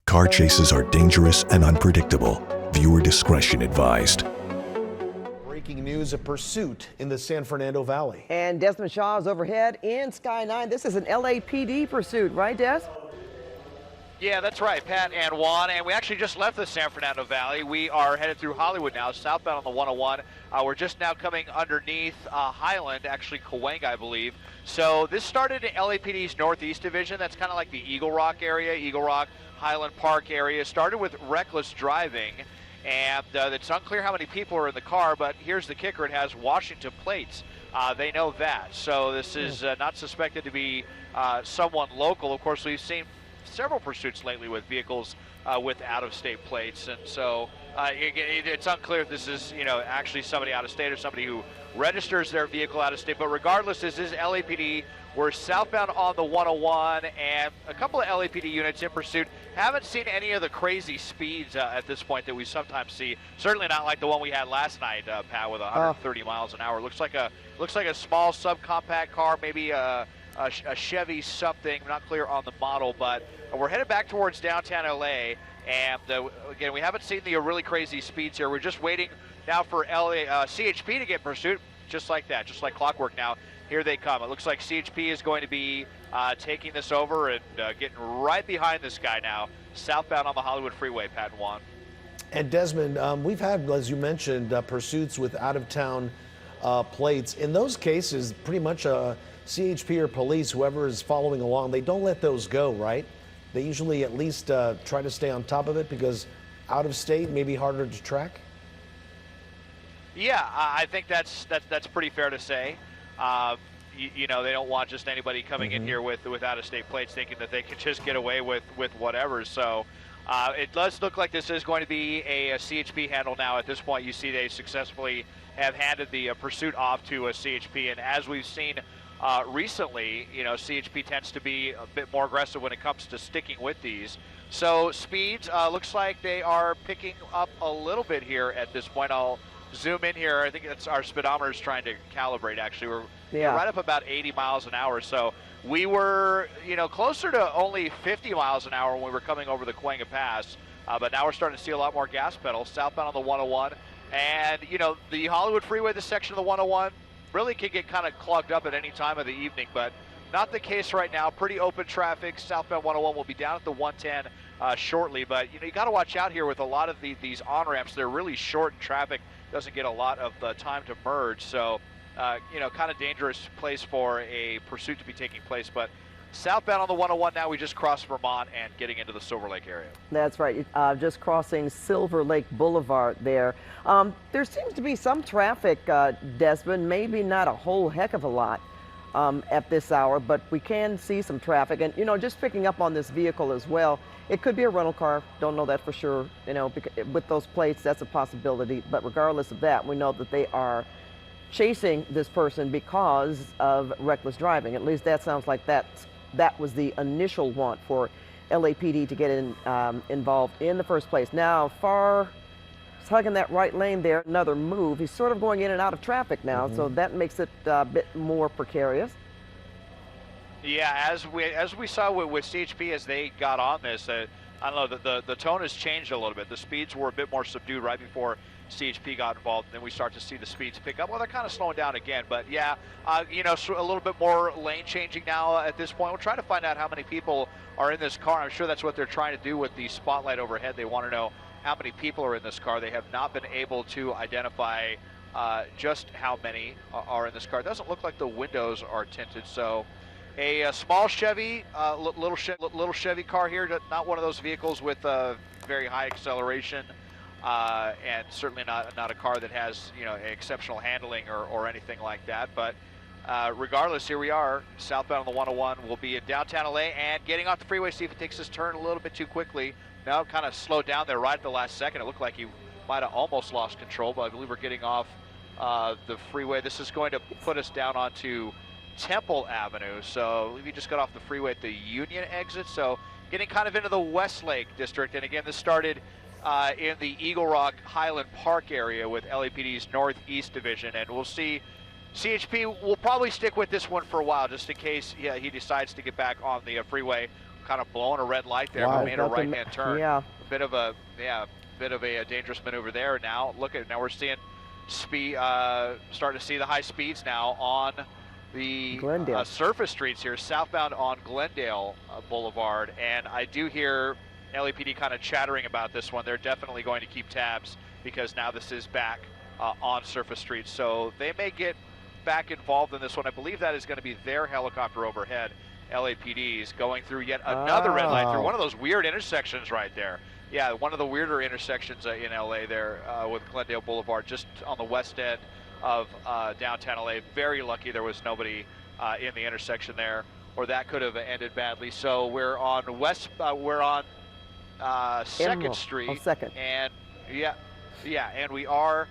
Car chases are dangerous and unpredictable. Viewer discretion advised. Breaking news, a pursuit in the San Fernando Valley. And Desmond Shaw is overhead in Sky 9. This is an LAPD pursuit, right, Des? Yeah, that's right, Pat and Juan. And we actually just left the San Fernando Valley. We are headed through Hollywood now, southbound on the 101. We're just now coming underneath Highland, actually Cahuenga, I believe. So this started in LAPD's Northeast Division. That's kind of like the Eagle Rock area, Eagle Rock, Highland Park area. Started with reckless driving. And it's unclear how many people are in the car, but here's the kicker. It has Washington plates. They know that. So this is not suspected to be someone local. Of course, we've seen several pursuits lately with vehicles with out-of-state plates. And so it's unclear if this is, actually somebody out of state or somebody who registers their vehicle out of state. But regardless, this is LAPD. We're southbound on the 101, and a couple of LAPD units in pursuit. Haven't seen any of the crazy speeds at this point that we sometimes see. Certainly not like the one we had last night, Pat, with 130 miles an hour. Looks like a small subcompact car, maybe a Chevy something. I'm not clear on the model, but we're headed back towards downtown LA. And again, we haven't seen the really crazy speeds here. We're just waiting now for CHP to get pursuit, just like that, just like clockwork now. Here they come. It looks like CHP is going to be taking this over and getting right behind this guy now, southbound on the Hollywood Freeway, Pat and Juan. And Desmond, we've had, as you mentioned, pursuits with out-of-town plates. In those cases, pretty much CHP or police, whoever is following along, they don't let those go, right? They usually at least try to stay on top of it because out of state may be harder to track. Yeah, I think that's pretty fair to say. They don't want just anybody coming in here with out-of-state plates thinking that they can just get away with whatever. So it does look like this is going to be a CHP handle now. At this point, you see they successfully have handed the pursuit off to a CHP. And as we've seen recently, CHP tends to be a bit more aggressive when it comes to sticking with these. So speeds, looks like they are picking up a little bit here at this point. I'll zoom in here. I think that's our speedometer is trying to calibrate, actually. We're right up about 80 miles an hour. So we were, closer to only 50 miles an hour when we were coming over the Cahuenga Pass. But now we're starting to see a lot more gas pedal southbound on the 101. And, the Hollywood Freeway, this section of the 101, really can get kind of clogged up at any time of the evening, but not the case right now. Pretty open traffic. Southbound 101 will be down at the 110 shortly, but you got to watch out here with a lot of these on-ramps. They're really short and traffic doesn't get a lot of the time to merge, so kind of dangerous place for a pursuit to be taking place. But southbound on the 101 now, we just crossed Vermont and getting into the Silver Lake area. That's right, just crossing Silver Lake Boulevard there. There seems to be some traffic, Desmond, maybe not a whole heck of a lot at this hour, but we can see some traffic. And, just picking up on this vehicle as well, it could be a rental car, don't know that for sure, because with those plates, that's a possibility. But regardless of that, we know that they are chasing this person because of reckless driving. At least that sounds like that was the initial want for LAPD to get involved in the first place. Now, tugging that right lane there, another move. He's sort of going in and out of traffic now, so that makes it a bit more precarious. Yeah, as we saw with CHP as they got on this, I don't know, the tone has changed a little bit. The speeds were a bit more subdued right before CHP got involved, and then we start to see the speeds pick up. Well, they're kind of slowing down again, but yeah, so a little bit more lane changing now at this point. We're trying to find out how many people are in this car. I'm sure that's what they're trying to do with the spotlight overhead. They want to know how many people are in this car. They have not been able to identify just how many are in this car. It doesn't look like the windows are tinted, so a small Chevy, little Chevy car here, not one of those vehicles with very high acceleration, and certainly not a car that has exceptional handling or anything like that. But regardless, here we are, southbound on the 101. We'll be in downtown LA and getting off the freeway. See if it takes this turn a little bit too quickly. Now kind of slowed down there right at the last second. It looked like he might have almost lost control, but I believe we're getting off the freeway. This is going to put us down onto Temple Avenue. So we just got off the freeway at the Union exit. So getting kind of into the Westlake district. And again, this started in the Eagle Rock Highland Park area with LAPD's Northeast Division. And we'll see, CHP will probably stick with this one for a while just in case he decides to get back on the freeway. kind of blowing a red light there, Wow. but made a right-hand turn. Yeah. Bit of a dangerous maneuver there. Now now we're seeing speed, starting to see the high speeds now on the surface streets here, southbound on Glendale Boulevard, and I do hear LAPD kind of chattering about this one. They're definitely going to keep tabs because now this is back on surface streets, so they may get back involved in this one. I believe that is going to be their helicopter overhead. LAPD's going through yet another red light through one of those weird intersections right there. Yeah, one of the weirder intersections in LA there with Glendale Boulevard, just on the west end of downtown LA. Very lucky there was nobody in the intersection there, or that could have ended badly. So we're on Second Street. Oh, Second. And and we are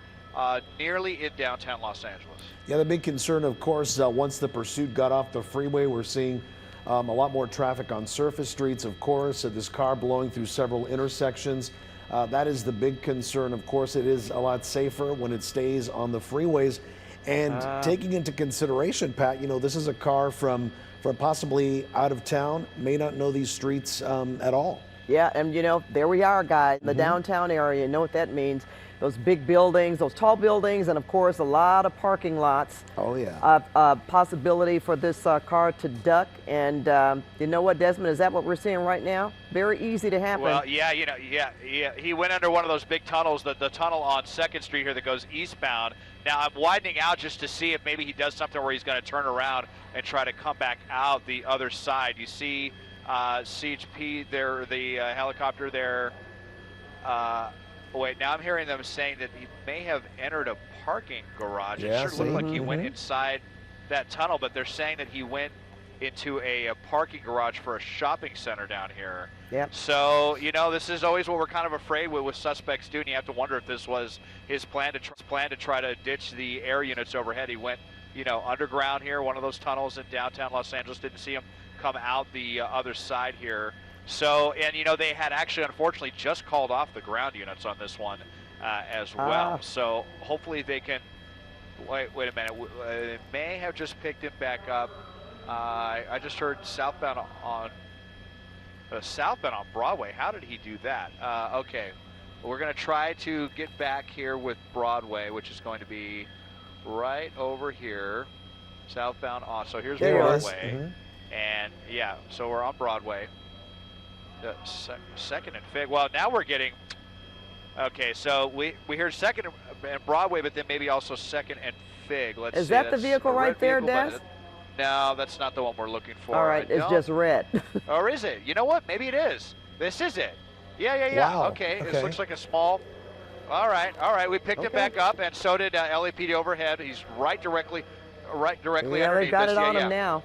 nearly in downtown Los Angeles. Yeah, the big concern, of course, once the pursuit got off the freeway, we're seeing a lot more traffic on surface streets, of course, this car blowing through several intersections. That is the big concern. Of course, it is a lot safer when it stays on the freeways. And taking into consideration, Pat, this is a car from possibly out of town, may not know these streets at all. Yeah, and there we are, guys, in the downtown area. You know what that means. Those big buildings, those tall buildings, and of course a lot of parking lots. Oh yeah. Possibility for this car to duck, and you know what, Desmond, is that what we're seeing right now? Very easy to happen. Well, yeah, he went under one of those big tunnels, the tunnel on 2nd Street here that goes eastbound. Now I'm widening out just to see if maybe he does something where he's going to turn around and try to come back out the other side. You see CHP there, the helicopter there. Wait, now I'm hearing them saying that he may have entered a parking garage. Yeah, it sure looked like he went inside that tunnel, but they're saying that he went into a parking garage for a shopping center down here. Yep. So, this is always what we're kind of afraid with suspects doing. You have to wonder if this was his plan to try to ditch the air units overhead. He went, underground here, one of those tunnels in downtown Los Angeles. Didn't see him come out the other side here. So, and they had actually, unfortunately, just called off the ground units on this one as well. So hopefully they can, wait a minute, they may have just picked him back up. I just heard southbound on Broadway. How did he do that? Okay, we're going to try to get back here with Broadway, which is going to be right over here, southbound on. So here's Broadway. And yeah, so we're on Broadway. Second and Fig. Well, now we're getting. Okay, so we heard Second and Broadway, but then maybe also Second and Fig. Let's see. Is that the vehicle right there, Des? No, that's not the one we're looking for. All right, it's just red. Or is it? You know what? Maybe it is. This is it. Yeah. Wow. Okay. This looks like a small. All right. We picked him back up, and so did LAPD overhead. He's right directly Yeah, underneath they got us. it on him now.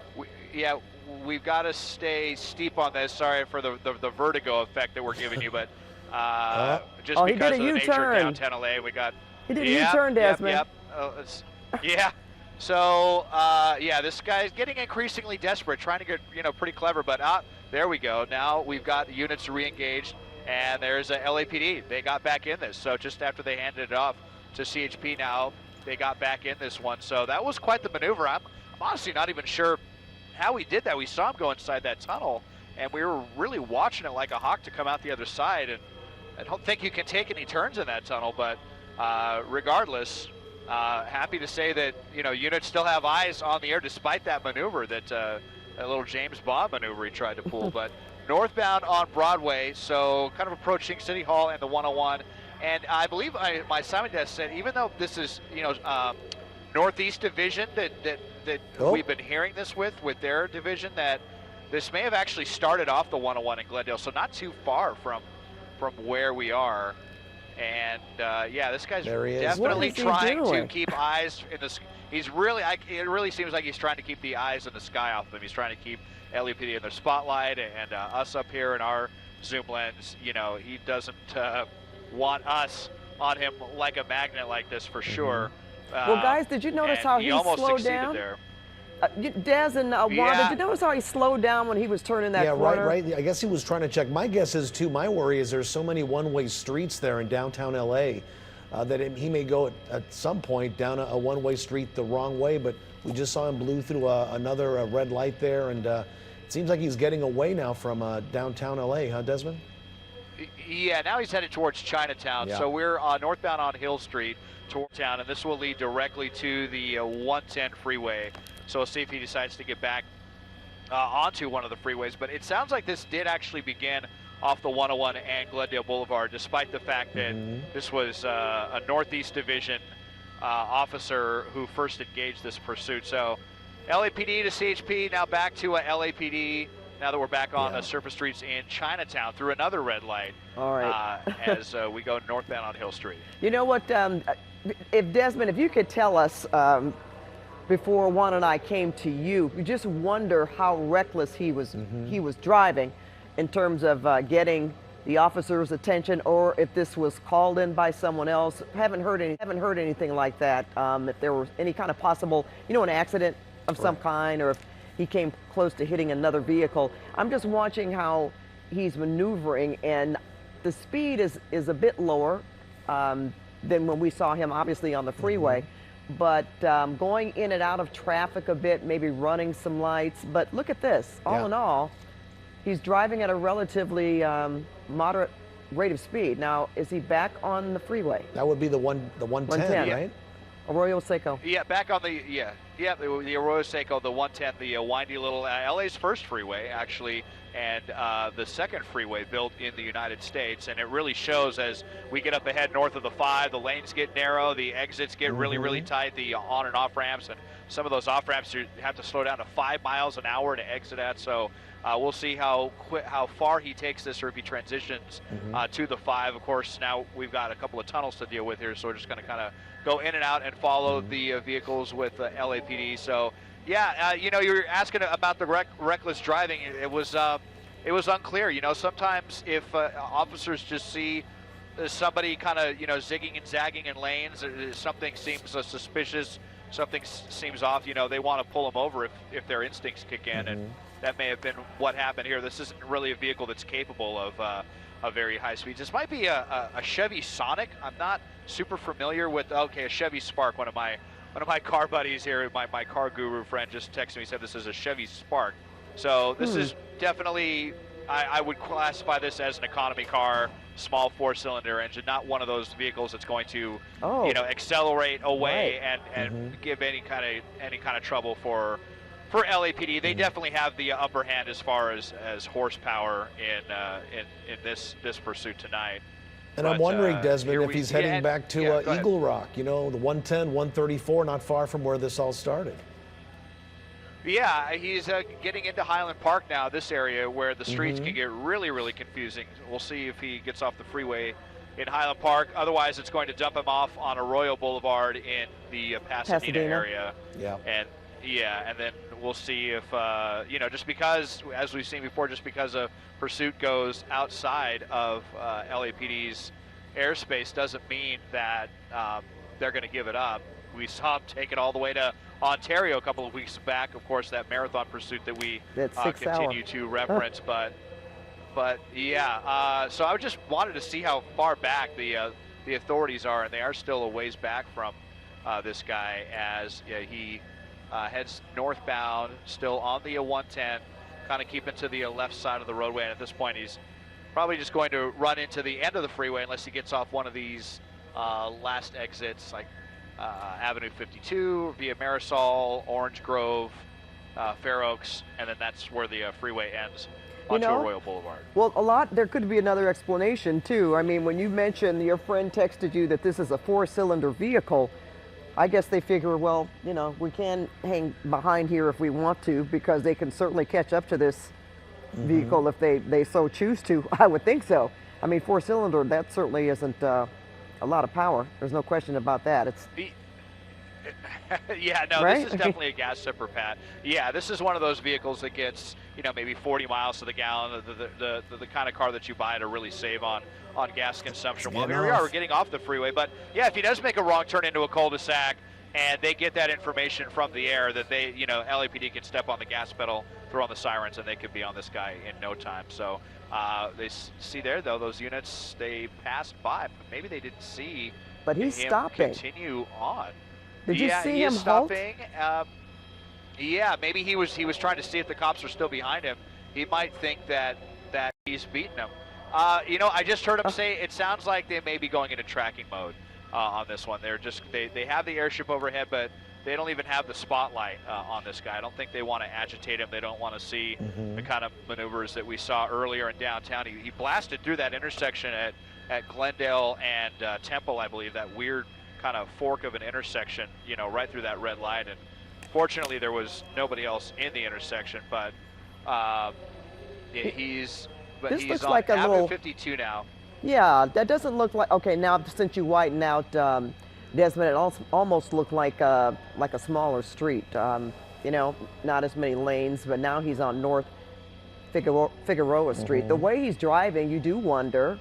We've got to stay steep on this. Sorry for the vertigo effect that we're giving you, but just because of the nature of downtown LA, we got. He did a U-turn, Desmond. Yeah. So this guy's getting increasingly desperate, trying to get pretty clever. But there we go. Now we've got units re-engaged, and there's a LAPD. They got back in this. So just after they handed it off to CHP, now they got back in this one. So that was quite the maneuver. I'm honestly not even sure how he did that. We saw him go inside that tunnel, and we were really watching it like a hawk to come out the other side. And I don't think you can take any turns in that tunnel, but regardless, happy to say that units still have eyes on the air despite that maneuver, that little James Bond maneuver he tried to pull. But northbound on Broadway, so kind of approaching City Hall and the 101. And I believe my assignment desk said, even though this is Northeast Division that we've been hearing this with their division, that this may have actually started off the 101 in Glendale, so not too far from where we are. And this guy's definitely trying to keep eyes in the. He's really. It really seems like he's trying to keep the eyes in the sky off of him. He's trying to keep LAPD in their spotlight and us up here in our zoom lens. He doesn't want us on him like a magnet like this for sure. Well, guys, did you notice how he slowed down? There. Des and Juan, did you notice how he slowed down when he was turning that corner? Yeah, right. I guess he was trying to check. My guess is, too, my worry is there's so many one-way streets there in downtown L.A. That he may go at some point down a one-way street the wrong way, but we just saw him blew through another red light there, and Seems like he's getting away now from downtown LA, huh, Desmond? Yeah, now he's headed towards Chinatown. Yeah. So we're northbound on Hill Street toward town, and this will lead directly to the 110 freeway. So we'll see if he decides to get back onto one of the freeways. But it sounds like this did actually begin off the 101 and Glendale Boulevard, despite the fact that this was a Northeast Division officer who first engaged this pursuit. So LAPD to CHP, now back to LAPD. Now that we're back on surface streets in Chinatown through another red light. All right. As we go northbound on Hill Street. You know what, if Desmond, if you could tell us before Juan and I came to you, you just wonder how reckless he was driving in terms of getting the officer's attention, or if this was called in by someone else. Haven't heard anything like that. If there was any kind of possible, an accident of some kind, or if he came close to hitting another vehicle. I'm just watching how he's maneuvering, and the speed is a bit lower than when we saw him obviously on the freeway, but going in and out of traffic a bit, maybe running some lights. But look at this, all in all, he's driving at a relatively moderate rate of speed. Now, is he back on the freeway? That would be the 110, right? Arroyo Seco. Yeah, back on the, the Arroyo Seco, the 110, the windy little, LA's first freeway, actually, and the second freeway built in the United States. And it really shows as we get up ahead north of the 5, the lanes get narrow, the exits get really, really tight, the on and off ramps, and some of those off ramps you have to slow down to 5 miles an hour to exit at. So we'll see how far he takes this, or if he transitions to the 5. Of course, now we've got a couple of tunnels to deal with here, so we're just going to kind of go in and out and follow the vehicles with LAPD. So, yeah, you were asking about the reckless driving. It was unclear. Sometimes if officers just see somebody kind of zigging and zagging in lanes, something seems suspicious, something seems off. They want to pull them over if their instincts kick in, and that may have been what happened here. This isn't really a vehicle that's capable of very high speeds. This might be a Chevy Sonic. I'm not super familiar with. Okay, a Chevy Spark. One of my car buddies here, my car guru friend, just texted me, said this is a Chevy Spark. So this is definitely, I would classify this as an economy car, small 4-cylinder engine, not one of those vehicles that's going to accelerate away and give any kind of trouble for LAPD. They definitely have the upper hand as far as horsepower in this pursuit tonight. And I'm wondering, Desmond, if he's heading back to Eagle Rock, the 110, 134, not far from where this all started. Yeah, he's getting into Highland Park now, this area where the streets can get really, really confusing. We'll see if he gets off the freeway in Highland Park. Otherwise, it's going to dump him off on Arroyo Boulevard in the Pasadena area. Yeah. And then we'll see if, just because, as we've seen before, just because a pursuit goes outside of LAPD's airspace doesn't mean that they're going to give it up. We saw him take it all the way to Ontario a couple of weeks back. Of course, that marathon pursuit that we continue to reference. But yeah, so I just wanted to see how far back the authorities are, and they are still a ways back from this guy as he heads northbound, still on the 110, kind of keeping to the left side of the roadway. And at this point, he's probably just going to run into the end of the freeway unless he gets off one of these last exits, like Avenue 52, via Marisol, Orange Grove, Fair Oaks, and then that's where the freeway ends onto Arroyo Boulevard. Well, there could be another explanation too. I mean, when you mentioned your friend texted you that this is a 4-cylinder vehicle, I guess they figure, well, we can hang behind here if we want to, because they can certainly catch up to this vehicle if they so choose to. I would think so. I mean, 4-cylinder, that certainly isn't a lot of power. There's no question about that. Yeah, no, right? This is definitely a gas sipper, Pat. Yeah, this is one of those vehicles that gets, maybe 40 miles to the gallon, the kind of car that you buy to really save on gas consumption. Well, here we are, we're getting off the freeway. But yeah, if he does make a wrong turn into a cul-de-sac and they get that information from the air that they, LAPD can step on the gas pedal, throw on the sirens, and they could be on this guy in no time. So they see there, though, those units, they passed by, but maybe they didn't see but he's him stopping. Continue on. Did you see him halt? Stopping. Yeah, maybe he was trying to see if the cops are still behind him. He might think that he's beaten him. You know, I just heard him say it sounds like they may be going into tracking mode on this one. They have the airship overhead, but they don't even have the spotlight on this guy. I don't think they want to agitate him. They don't want to see the kind of maneuvers that we saw earlier in downtown. He blasted through that intersection at Glendale and Temple, I believe, that weird kind of fork of an intersection, you know, right through that red light. And fortunately, there was nobody else in the intersection, but he's looks on like a Avenue little 52 now. Yeah, that doesn't look like. Okay, now since you whiten out Desmond, it almost looked like a smaller street. You know, not as many lanes, but now he's on North Figueroa Street. The way he's driving, you do wonder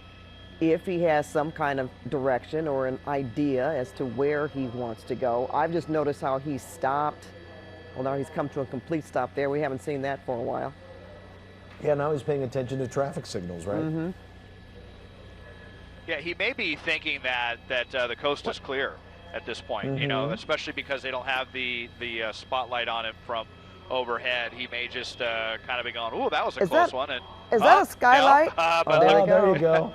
if he has some kind of direction or an idea as to where he wants to go. I've just noticed how he stopped. Well, now he's come to a complete stop there. We haven't seen that for a while. Yeah, now he's paying attention to traffic signals, right? Yeah, he may be thinking that the coast is clear at this point, you know, especially because they don't have the spotlight on him from overhead. He may just kind of be going, ooh, that was a close one. And, is that a skylight? No, There you go.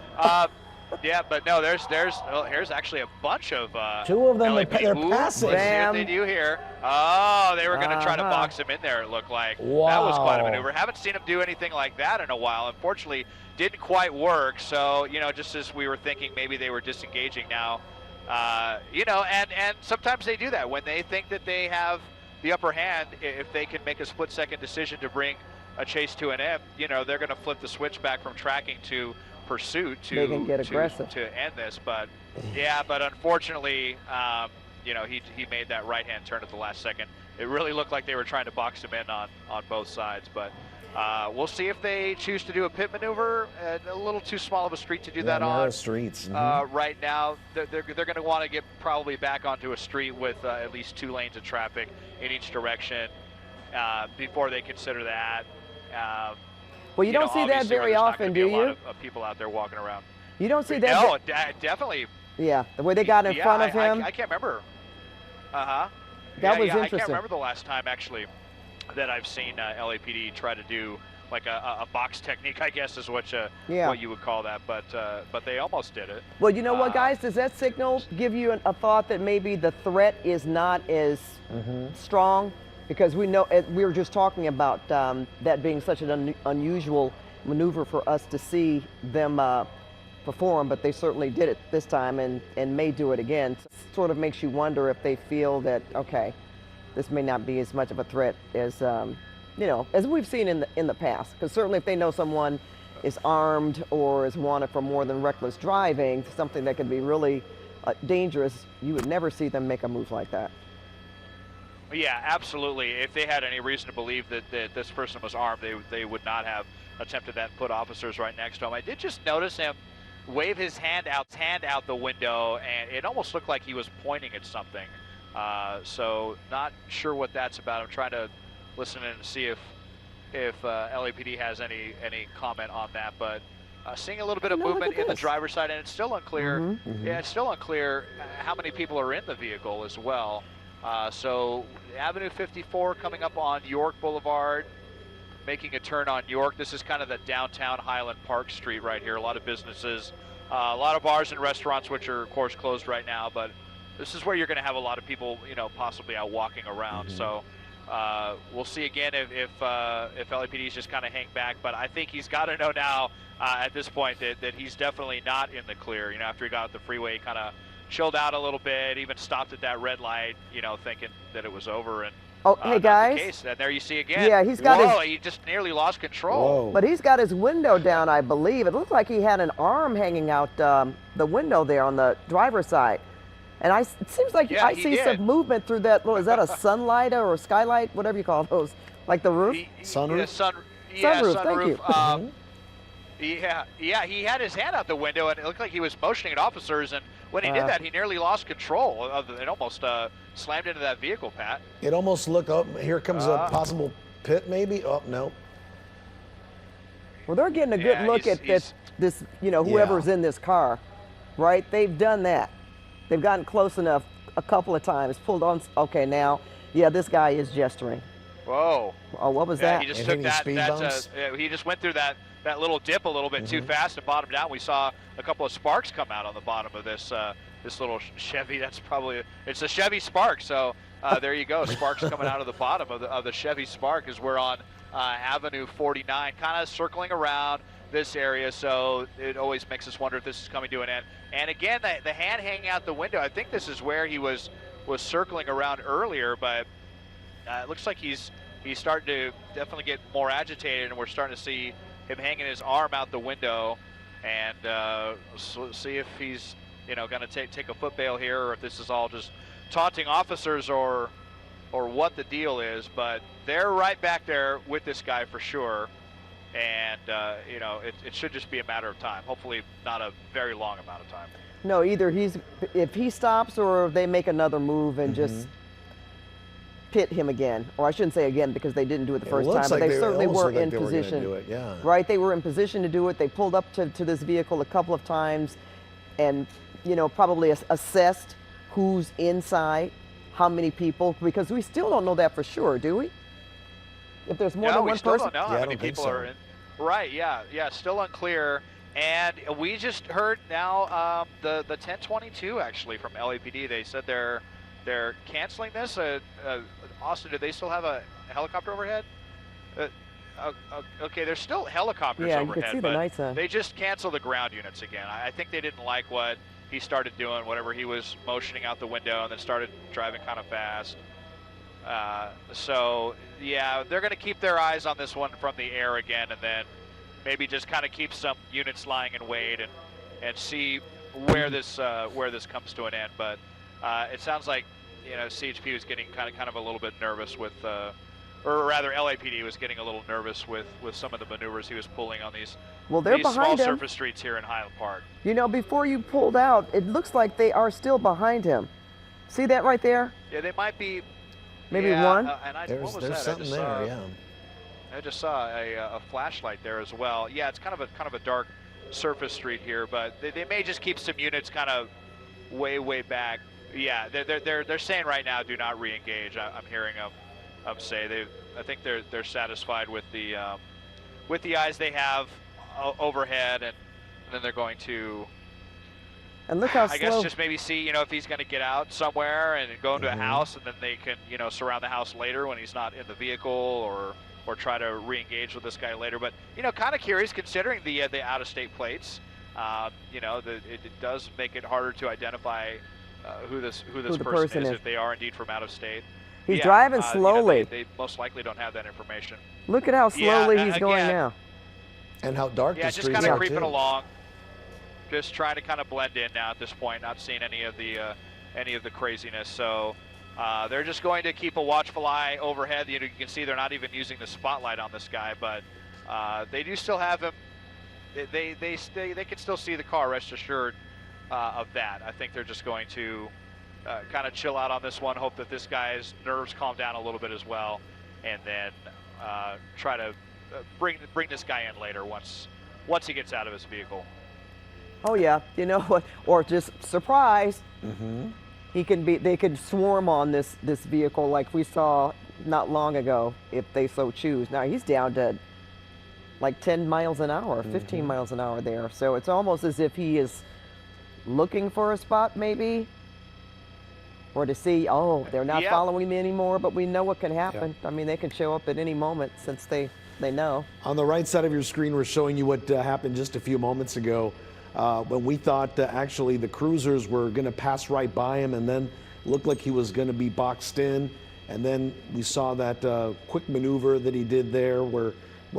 yeah, but no, here's actually a bunch of two of them. LAPD. They're Ooh, passing. Let's see what they do here. Oh, they were going to try to box him in there. It looked like that was quite a maneuver. Haven't seen him do anything like that in a while. Unfortunately, didn't quite work. So you know, just as we were thinking, maybe they were disengaging now. You know, and sometimes they do that when they think that they have the upper hand. If they can make a split-second decision to bring a chase to an end, you know, they're going to flip the switch back from tracking to pursuit to end this. But yeah, but unfortunately, you know, he made that right-hand turn at the last second. It really looked like they were trying to box him in on both sides. But we'll see if they choose to do a pit maneuver. A little too small of a street to do that on. Streets. Right now, they're going to want to get probably back onto a street with at least 2 lanes of traffic in each direction before they consider that. Well, you don't see that very often, do you? A lot of people out there walking around. You don't see that? No, definitely. Yeah, the way they got in front of him. I can't remember. That was interesting. I can't remember the last time actually that I've seen LAPD try to do like a box technique, I guess is what you would call that. But they almost did it. Well, you know what, guys? Does that signal give you a thought that maybe the threat is not as strong? Because we know, we were just talking about that being such an unusual maneuver for us to see them perform, but they certainly did it this time and may do it again. So it sort of makes you wonder if they feel that, okay, this may not be as much of a threat as, you know, as we've seen in the past. Because certainly if they know someone is armed or is wanted for more than reckless driving, something that could be really dangerous, you would never see them make a move like that. Yeah, absolutely. If they had any reason to believe that this person was armed, they would not have attempted that and put officers right next to him. I did just notice him wave his hand out the window, and it almost looked like he was pointing at something. So not sure what that's about. I'm trying to listen and see if LAPD has any comment on that, but seeing a little bit of movement in the driver's side, and it's still unclear. Yeah, it's still unclear how many people are in the vehicle as well. So Avenue 54 coming up on York Boulevard, making a turn on York. This is kind of the downtown Highland Park Street right here. A lot of businesses, a lot of bars and restaurants, which are of course closed right now, but this is where you're going to have a lot of people, you know, possibly out walking around. So we'll see again if LAPD's just kind of hang back, but I think he's got to know now at this point that he's definitely not in the clear. You know, after he got off the freeway, he kind of chilled out a little bit, even stopped at that red light, you know, thinking that it was over. And hey guys, the case. And there you see again. Yeah, he's got he just nearly lost control. But he's got his window down, I believe. It looked like he had an arm hanging out the window there on the driver's side. And it seems like I see some movement through that. Is that a sunlight or a skylight, whatever you call those, like the roof? Sunroof. Sunroof. Thank you. Yeah, he had his hand out the window, and it looked like he was motioning at officers, and when he did that, he nearly lost control. It almost slammed into that vehicle, Pat. It almost looked, oh, here comes a possible pit, maybe? Oh, no. Well, they're getting a good look at this, you know, whoever's in this car, right? They've done that. They've gotten close enough a couple of times, pulled on, okay, now, yeah, this guy is gesturing. Whoa. Oh, what was Yeah, that? he just And took hitting that. speed That's bumps? he just went through that little dip a little bit too fast and bottomed out. We saw a couple of sparks come out on the bottom of this this little Chevy. That's probably it's a Chevy Spark. So there you go, sparks coming out of the bottom of the Chevy Spark as we're on Avenue 49, kind of circling around this area. So it always makes us wonder if this is coming to an end. And again, the hand hanging out the window. I think this is where he was circling around earlier, but it looks like he's starting to definitely get more agitated, and we're starting to see him hanging his arm out the window, and see if he's going to take a foot bail here, or if this is all just taunting officers, or what the deal is. But they're right back there with this guy for sure, and it should just be a matter of time. Hopefully not a very long amount of time. No, either if he stops or they make another move and just pit him again, or I shouldn't say again because they didn't do it the first time, but they certainly were in position. Yeah. Right, they were in position to do it. They pulled up to this vehicle a couple of times, and probably assessed who's inside, how many people, because we still don't know that for sure, do we? If there's more than one person, we still don't know how many people are in. Right? Yeah, still unclear. And we just heard now the 1022 actually from LAPD. They said they're canceling this. Austin, do they still have a helicopter overhead? Okay, there's still helicopters yeah, overhead, you can see the but night sun. they just canceled the ground units again. I think they didn't like what he started doing, whatever he was motioning out the window, and then started driving kind of fast. So yeah, they're going to keep their eyes on this one from the air again, and then maybe just kind of keep some units lying in wait and see where this comes to an end. But it sounds like CHP was getting kind of a little bit nervous with, or rather LAPD was getting a little nervous with some of the maneuvers he was pulling on these small surface streets here in Highland Park. Before you pulled out, it looks like they are still behind him. See that right there? Yeah, they might be. Maybe yeah, one. There's what was that? something there. Yeah. I just saw a flashlight there as well. Yeah, it's kind of a dark surface street here, but they may just keep some units kind of way back. Yeah, they're saying right now, do not re-engage. I'm hearing them say I think they're satisfied with the eyes they have overhead, and then they're going to. And look how I guess just maybe see if he's going to get out somewhere and go into a house, and then they can surround the house later when he's not in the vehicle, or try to re-engage with this guy later. But kind of curious considering the out-of-state plates. It does make it harder to identify who this person is if they are indeed from out of state. He's driving slowly. They most likely don't have that information. Look at how slowly he's going now. And how dark the streets are. Yeah, just kind of creeping along. Just trying to kind of blend in now at this point, not seeing any of the craziness. So they're just going to keep a watchful eye overhead. You can see they're not even using the spotlight on this guy, but they do still have him. They can still see the car. Rest assured of that. I think they're just going to kind of chill out on this one. Hope that this guy's nerves calm down a little bit as well, and then try to bring this guy in later once he gets out of his vehicle. Oh yeah, what? Or just surprise. They could swarm on this vehicle like we saw not long ago if they so choose. Now he's down to like 10 miles an hour, 15 miles an hour there. So it's almost as if he is looking for a spot maybe, or to see, they're not following me anymore, but we know what can happen. I mean, they can show up at any moment since they know. On the right side of your screen, we're showing you what happened just a few moments ago. When we thought actually the cruisers were going to pass right by him, and then looked like he was going to be boxed in, and then we saw that quick maneuver that he did there where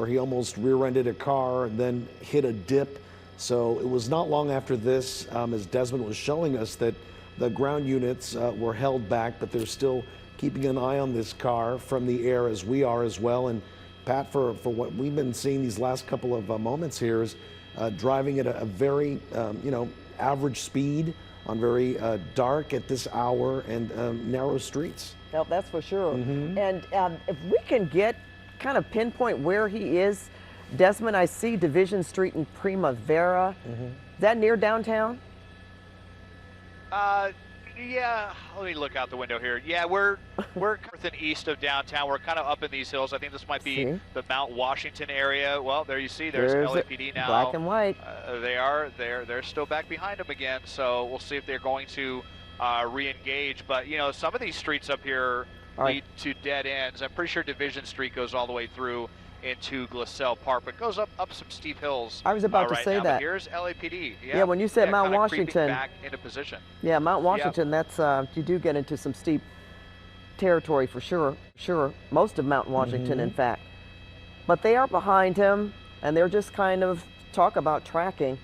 he almost rear-ended a car and then hit a dip. So it was not long after this, as Desmond was showing us, that the ground units were held back, but they're still keeping an eye on this car from the air, as we are as well. And Pat, for what we've been seeing these last couple of moments here is driving at a very, average speed on very dark at this hour and narrow streets. No, that's for sure. And if we can kind of pinpoint where he is, Desmond, I see Division Street in Primavera. Is that near downtown? Yeah, let me look out the window here. Yeah, we're north and east of downtown. We're kind of up in these hills. I think this might be See? the Mount Washington area. Well, there you see. There's It. LAPD now. Black and white. They're still back behind them again. So we'll see if they're going to re-engage. But you know, some of these streets up here lead to dead ends. I'm pretty sure Division Street goes all the way through into Glassell Park, but goes up some steep hills. I was about to right say now. that. But here's LAPD. Yeah, when you said Mount Washington, back into position. Yeah, Mount Washington. That's you do get into some steep territory for sure. Sure, most of Mount Washington, in fact. But they are behind him, and they're just kind of talk about tracking.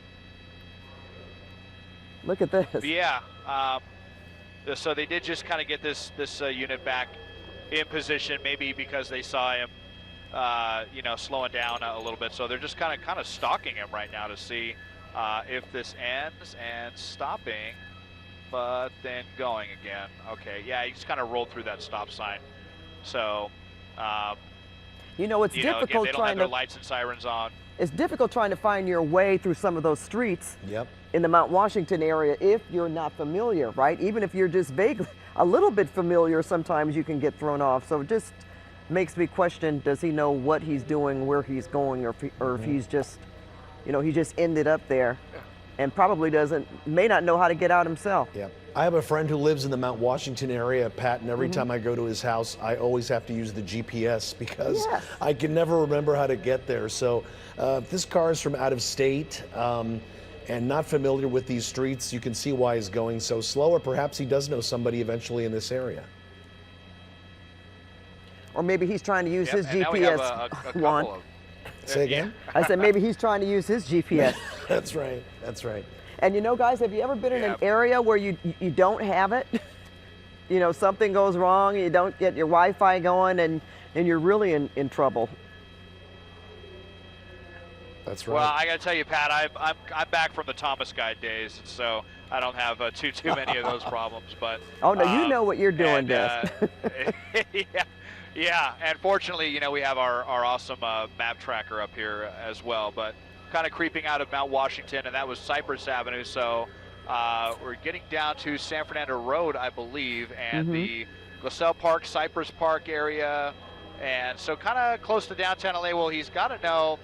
Look at this. Yeah. So they did just kind of get this unit back in position, maybe because they saw him. You know, slowing down a little bit, so they're just kind of stalking him right now to see if this ends, and stopping, but then going again. Okay, yeah, he just kind of rolled through that stop sign. So, you know, it's difficult again, they don't trying have their to lights and sirens on. It's difficult trying to find your way through some of those streets. Yep. In the Mount Washington area, if you're not familiar, right? Even if you're just vaguely a little bit familiar, sometimes you can get thrown off. So just makes me question, does he know what he's doing, where he's going, or if he's just, you know, he just ended up there and probably may not know how to get out himself. Yeah. I have a friend who lives in the Mount Washington area, Pat, and every time I go to his house, I always have to use the GPS because I can never remember how to get there. So if this car is from out of state and not familiar with these streets, you can see why he's going so slow, or perhaps he does know somebody eventually in this area. Or maybe he's trying to use his and GPS. now we have a couple of, Say again? I said maybe he's trying to use his GPS. That's right. That's right. And you know, guys, have you ever been in an area where you don't have it? You know, something goes wrong, you don't get your Wi-Fi going, and you're really in trouble. That's right. Well, I got to tell you, Pat, I'm back from the Thomas Guide days, so I don't have too many of those problems. But oh no, you know what you're doing, Des. Yeah, and fortunately, you know, we have our awesome map tracker up here as well, but kind of creeping out of Mount Washington, and that was Cypress Avenue, so we're getting down to San Fernando Road, I believe, and the Glassell Park, Cypress Park area, and so kind of close to downtown LA. Well, he's got to know,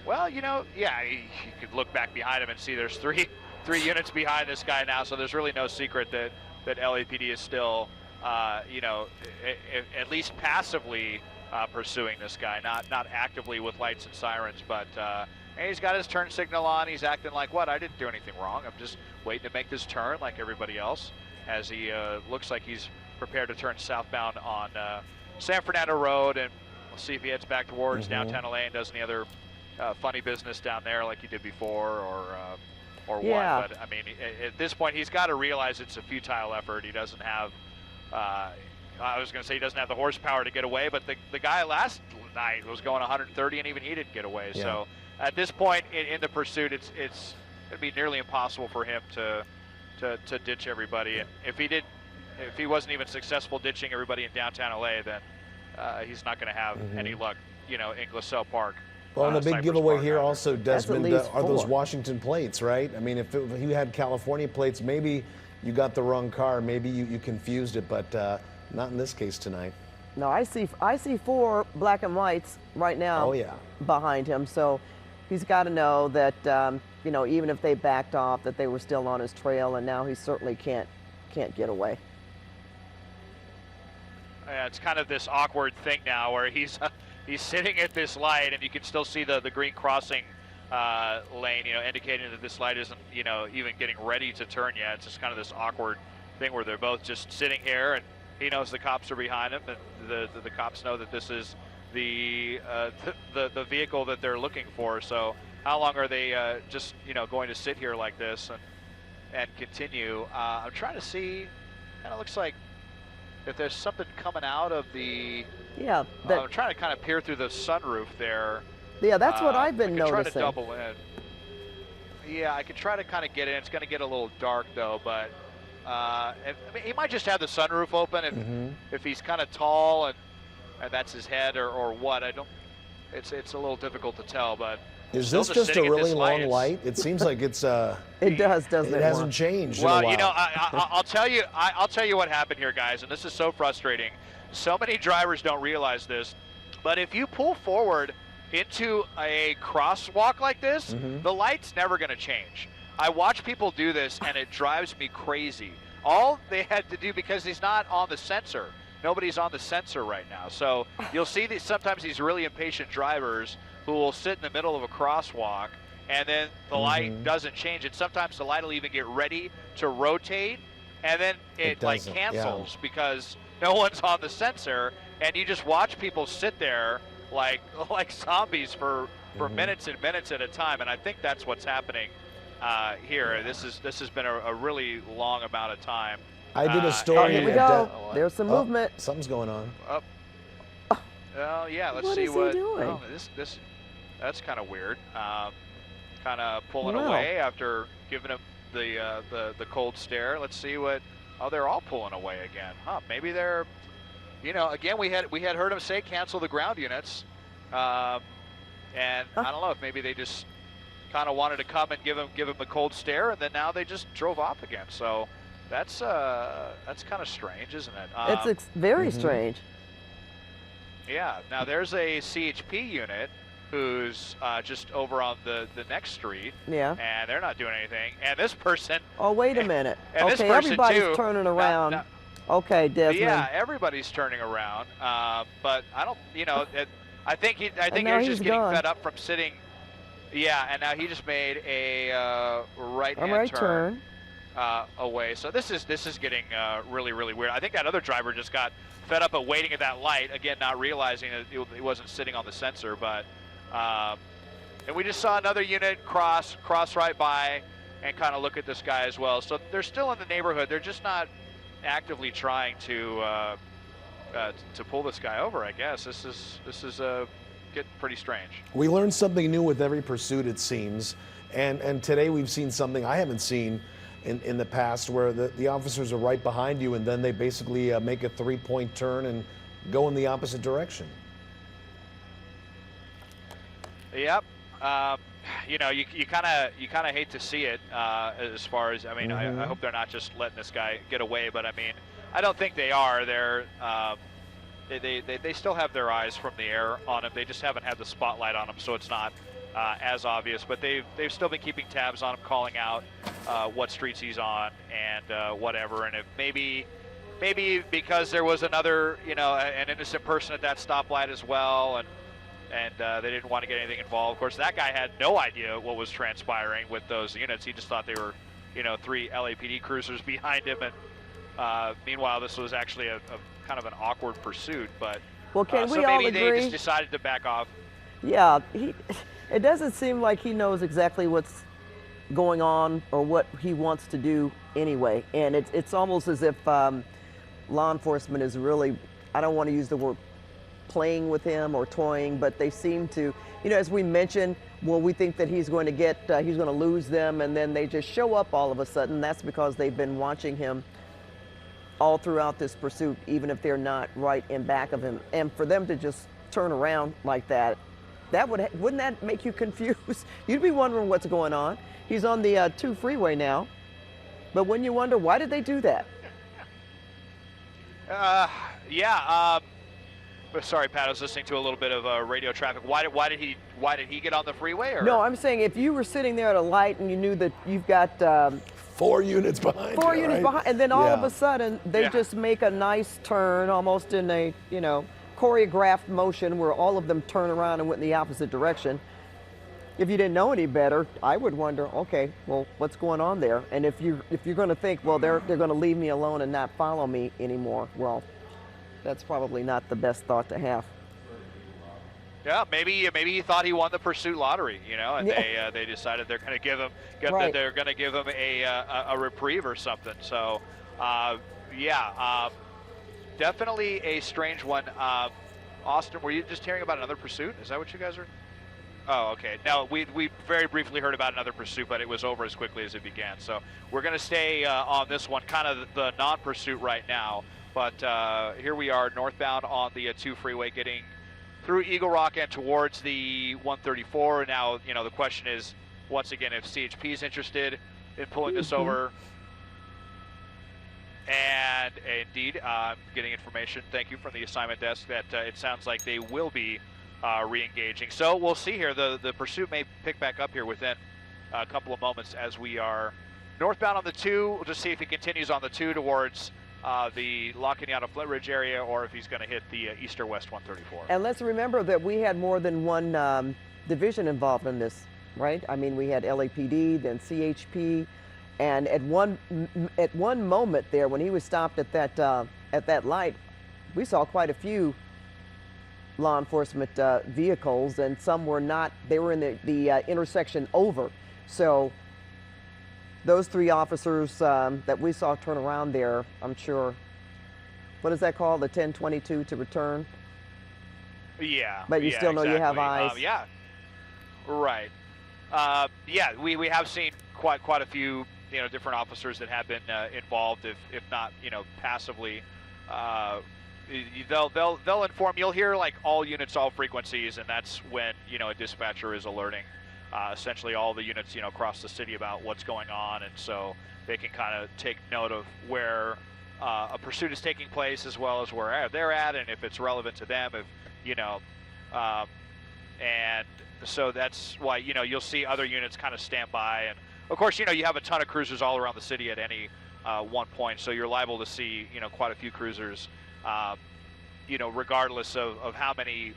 well, you know, yeah, you could look back behind him and see there's three units behind this guy now, so there's really no secret that LAPD is still you know, at least passively pursuing this guy, not actively with lights and sirens, but and he's got his turn signal on. He's acting like, what? I didn't do anything wrong. I'm just waiting to make this turn like everybody else, as he looks like he's prepared to turn southbound on San Fernando Road, and we'll see if he heads back towards downtown LA and does any other funny business down there like he did before, or what. But I mean, at this point, he's got to realize it's a futile effort. He doesn't have I was going to say he doesn't have the horsepower to get away, but the guy last night was going 130, and even he didn't get away. Yeah. So at this point in the pursuit, it's going to be nearly impossible for him to ditch everybody. And if he wasn't even successful ditching everybody in downtown LA, then he's not going to have any luck, you know, in Glassell Park. Well, and the big giveaway here either. also, Desmond, are those Washington plates, right? I mean, if he had California plates, maybe you got the wrong car. Maybe you confused it, but not in this case tonight. No, I see 4 black and whites right now. Oh, yeah. Behind him, so he's got to know that you know, even if they backed off, that they were still on his trail, and now he certainly can't get away. Yeah, it's kind of this awkward thing now where he's sitting at this light, and you can still see the green crossing lane, you know, indicating that this light isn't, you know, even getting ready to turn yet. It's just kind of this awkward thing where they're both just sitting here, and he knows the cops are behind him, and the cops know that this is the vehicle that they're looking for. So how long are they just, you know, going to sit here like this and continue? I'm trying to see. Kind of looks like if there's something coming out of the. Yeah. I'm trying to kind of peer through the sunroof there. Yeah, that's what I've been noticing. I could try to double in. Yeah, I could try to kind of get in. It's going to get a little dark though, but I mean, he might just have the sunroof open if he's kind of tall and that's his head or what. I don't. It's a little difficult to tell, but Is still this just a sitting at really this long It's- light? It seems like it's It does, doesn't it? it hasn't Juan? changed in a Well, while. you know, I'll tell you. I'll tell you what happened here, guys, and this is so frustrating. So many drivers don't realize this, but if you pull forward into a crosswalk like this, the light's never going to change. I watch people do this, and it drives me crazy. All they had to do, because he's not on the sensor. Nobody's on the sensor right now. So you'll see sometimes these really impatient drivers who will sit in the middle of a crosswalk, and then the light doesn't change. And sometimes the light will even get ready to rotate, and then it like doesn't, cancels because no one's on the sensor, and you just watch people sit there like zombies for minutes and minutes at a time. And I think that's what's happening here. This has been a really long amount of time. I did a Oh, story. here we at go. that- There's some Oh, movement. something's going on. Well, yeah, let's What see is he what. doing? Oh, that's kind of weird. Kind of pulling Wow. away after giving him the cold stare. Let's see what. Oh, they're all pulling away again. Huh? Maybe they're. You know, again, we had heard him say cancel the ground units, and I don't know if maybe they just kind of wanted to come and give him the cold stare, and then now they just drove off again. So that's kind of strange, isn't it? It's very strange. Yeah, now there's a CHP unit who's just over on the next street, Yeah. and they're not doing anything. And this person, Oh, wait a minute. and this Okay, person everybody's too, turning around. Okay, Desmond. yeah, everybody's turning around. But I don't, you know, I think now he's just he's getting gone. fed up from sitting. Yeah, and now he just made a right-hand right turn. away. So this is getting really weird. I think that other driver just got fed up at waiting at that light again, not realizing that he wasn't sitting on the sensor. But and we just saw another unit cross right by and kind of look at this guy as well. So they're still in the neighborhood. They're just not actively trying to pull this guy over. I guess this is getting pretty strange. We learn something new with every pursuit, it seems. And today we've seen something I haven't seen in the past, where the officers are right behind you and then they basically make a 3-point turn and go in the opposite direction. Yep. You know, you kind of hate to see it as far as, I mean, I hope they're not just letting this guy get away, but I mean, I don't think they are. They still have their eyes from the air on him. They just haven't had the spotlight on him, so it's not as obvious. But they've still been keeping tabs on him, calling out what streets he's on and whatever. And if maybe because there was another, you know, an innocent person at that stoplight as well, and they didn't want to get anything involved. Of course, that guy had no idea what was transpiring with those units. He just thought they were, you know, 3 LAPD cruisers behind him. And meanwhile, this was actually a kind of an awkward pursuit. But Well, can so we all maybe they agree? just decided to back off. Yeah, it doesn't seem like he knows exactly what's going on or what he wants to do anyway. And it's almost as if law enforcement is really, I don't want to use the word playing with him or toying, but they seem to, you know, as we mentioned, well, we think that he's going to lose them, and then they just show up all of a sudden. That's because they've been watching him all throughout this pursuit, even if they're not right in back of him. And for them to just turn around like that, wouldn't that make you confused? You'd be wondering what's going on. He's on the 2 freeway now, but wouldn't you wonder, why did they do that? Yeah. Sorry, Pat. I was listening to a little bit of radio traffic. Why did he get on the freeway? Or? No, I'm saying if you were sitting there at a light and you knew that you've got 4 units behind. 4 you, units right? behind, and then all of Yeah. a sudden they just make a nice turn, almost in a, you know, choreographed motion where all of them turn around and went in the opposite direction. If you didn't know any better, I would wonder, okay, well, what's going on there? And if you're going to think, well, they're going to leave me alone and not follow me anymore, well, that's probably not the best thought to have. Yeah, maybe he thought he won the pursuit lottery, you know, and they decided they're going to give him they're going to give him a reprieve or something. So, definitely a strange one. Austin, were you just hearing about another pursuit? Is that what you guys are? Oh, okay. No, we very briefly heard about another pursuit, but it was over as quickly as it began. So we're going to stay on this one, kind of the non-pursuit right now. But here we are, northbound on the 2 freeway, getting through Eagle Rock and towards the 134. Now, you know, the question is, once again, if CHP is interested in pulling this over. And indeed, getting information, thank you, from the assignment desk that it sounds like they will be re-engaging. So we'll see here. The pursuit may pick back up here within a couple of moments as we are northbound on the 2. We'll just see if he continues on the 2 towards the La Cañada Flint Ridge area, or if he's going to hit the east or west 134. And let's remember that we had more than one division involved in this, right? I mean, we had LAPD, then CHP, and at one moment there, when he was stopped at that light, we saw quite a few law enforcement vehicles, and some were not. They were in the intersection over. So those 3 officers that we saw turn around there, I'm sure, what is that called, the 1022 to return? Yeah. But you still know exactly. you have eyes. Yeah. Right. Yeah, we have seen quite a few, you know, different officers that have been involved, if not, you know, passively. They'll inform. You'll hear like all units, all frequencies, and that's when, you know, a dispatcher is alerting essentially all the units, you know, across the city about what's going on, and so they can kind of take note of where a pursuit is taking place, as well as where they're at, and if it's relevant to them, if, you know, and so that's why, you know, you'll see other units kind of stand by. And of course, you know, you have a ton of cruisers all around the city at any one point, so you're liable to see, you know, quite a few cruisers, you know, regardless of how many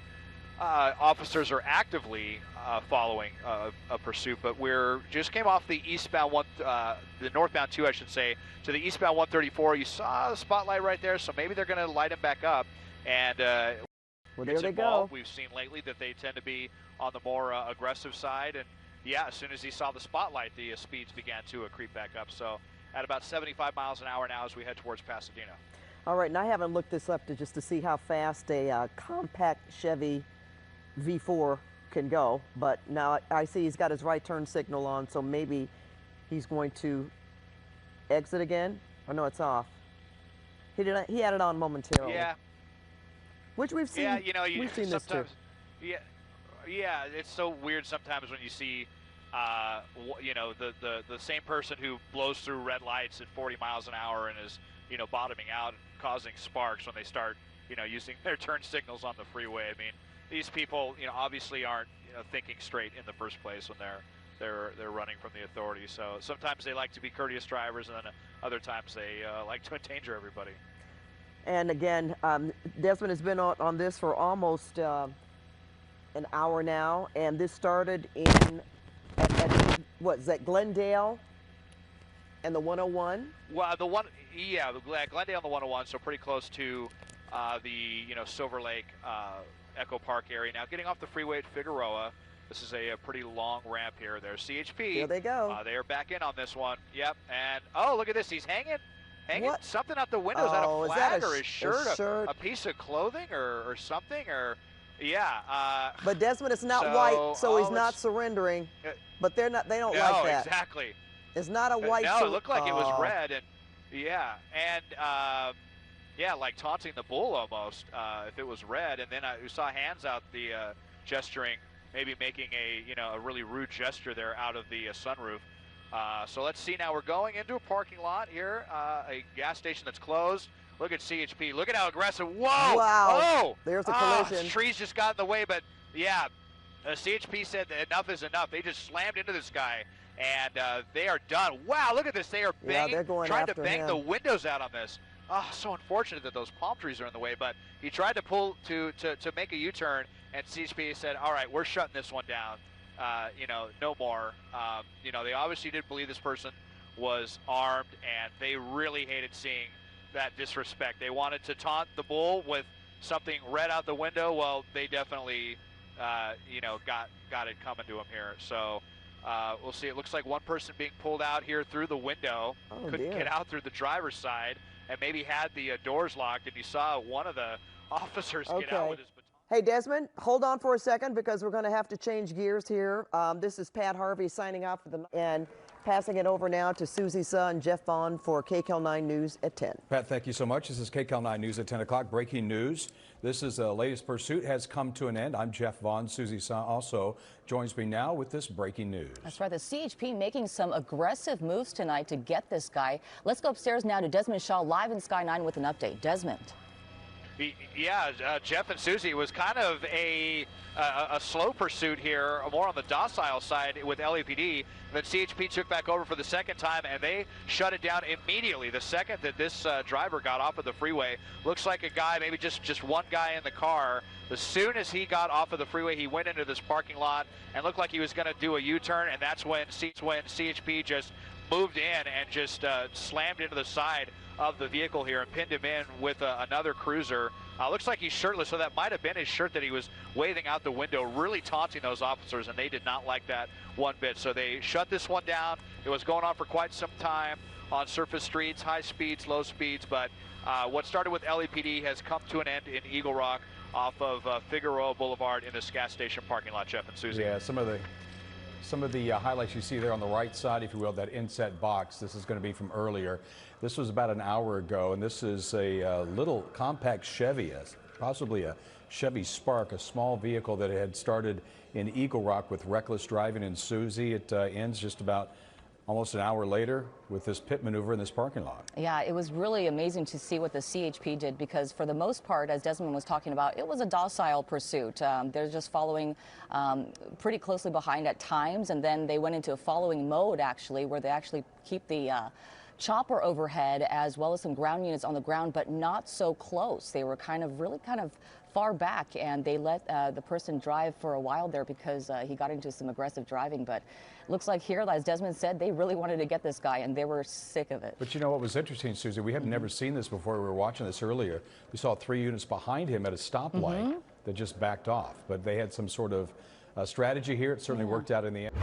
officers are actively following a pursuit. But we're just came off the eastbound the northbound 2, I should say, to the eastbound 134. You saw the spotlight right there, so maybe they're going to light him back up. And well, there they go. We've seen lately that they tend to be on the more aggressive side, and yeah, as soon as he saw the spotlight, the speeds began to creep back up. So at about 75 miles an hour now as we head towards Pasadena. All right, and I haven't looked this up just to see how fast a compact Chevy V4 can go, but now I see he's got his right turn signal on, so maybe he's going to exit again. Oh no, it's off. He had it on momentarily. Yeah. Which we've seen. Yeah, you know, we've seen this too. Yeah, it's so weird sometimes when you see, you know, the same person who blows through red lights at 40 miles an hour and is, you know, bottoming out and causing sparks when they start, you know, using their turn signals on the freeway. I mean, these people, you know, obviously aren't, you know, thinking straight in the first place when they're running from the authorities. So sometimes they like to be courteous drivers, and then other times they like to endanger everybody. And again, Desmond has been on this for almost an hour now, and this started at what is that, Glendale and the 101? Well, Glendale and the 101, so pretty close to the, you know, Silver Lake, Echo Park area. Now getting off the freeway at Figueroa, this is a pretty long ramp here. There's CHP. Here they go. They are back in on this one. Yep, and oh, look at this, he's hanging what? Something out the window. Is that a flag or his shirt? A piece of clothing or something? Or yeah. But Desmond is not white, so he's not surrendering. But they're not. They don't like that. No, exactly. It's not a white. No, it looked like it was red, and yeah, like taunting the bull almost. If it was red, and then we saw hands out the gesturing, maybe making a really rude gesture there out of the sunroof. So let's see now. We're going into a parking lot here, a gas station that's closed. Look at CHP. Look at how aggressive. Whoa! Wow! Oh! There's a collision. Trees just got in the way, but yeah, CHP said that enough is enough. They just slammed into this guy, and they are done. Wow! Look at this. They are banging, they're going trying to after bang him. the windows out on this. Oh, so unfortunate that those palm trees are in the way, but he tried to pull to make a U-turn, and CHP said, all right, we're shutting this one down. No more. They obviously didn't believe this person was armed, and they really hated seeing that disrespect. They wanted to taunt the bull with something red out the window. Well, they definitely, got it coming to him here. So we'll see. It looks like one person being pulled out here through the window. Couldn't get out through the driver's side, and maybe had the doors locked, and you saw one of the officers get out with his baton. Hey, Desmond, hold on for a second because we're going to have to change gears here. This is Pat Harvey signing off for the. And Passing it over now to Susie Suh and Jeff Vaughn for KCAL 9 News at 10. Pat, thank you so much. This is KCAL 9 News at 10 o'clock. Breaking news. This is the latest pursuit has come to an end. I'm Jeff Vaughn. Susie Suh also joins me now with this breaking news. That's right. The CHP making some aggressive moves tonight to get this guy. Let's go upstairs now to Desmond Shaw live in Sky 9 with an update. Desmond. Yeah, Jeff and Susie, it was kind of a slow pursuit here, more on the docile side with LAPD. Then CHP took back over for the second time, and they shut it down immediately. The second that this driver got off of the freeway, looks like a guy, maybe just one guy in the car. As soon as he got off of the freeway, he went into this parking lot and looked like he was going to do a U-turn, and that's when CHP just moved in and just slammed into the side of the vehicle here and pinned him in with another cruiser. Looks like he's shirtless, so that might have been his shirt that he was waving out the window, really taunting those officers, and they did not like that one bit. So they shut this one down. It was going on for quite some time on surface streets, high speeds, low speeds, but what started with LAPD has come to an end in Eagle Rock off of Figueroa Boulevard in this gas station parking lot, Jeff and Susie. Yeah, some of the highlights you see there on the right side, if you will, that inset box. This is going to be from earlier. This was about an hour ago, and this is a little compact Chevy, possibly a Chevy Spark, a small vehicle that had started in Eagle Rock with reckless driving. And Susie, it ends just about almost an hour later with this pit maneuver in this parking lot. Yeah, it was really amazing to see what the CHP did, because for the most part, as Desmond was talking about, it was a docile pursuit. They're just following pretty closely behind at times, and then they went into a following mode, actually, where they actually keep the chopper overhead as well as some ground units on the ground, but not so close. They were really kind of far back, and they let the person drive for a while there because he got into some aggressive driving. But looks like here, as Desmond said, they really wanted to get this guy, and they were sick of it. But you know what was interesting, Susie? We had never seen this before. We were watching this earlier. We saw 3 units behind him at a stoplight that just backed off. But they had some sort of strategy here. It certainly worked out in the end.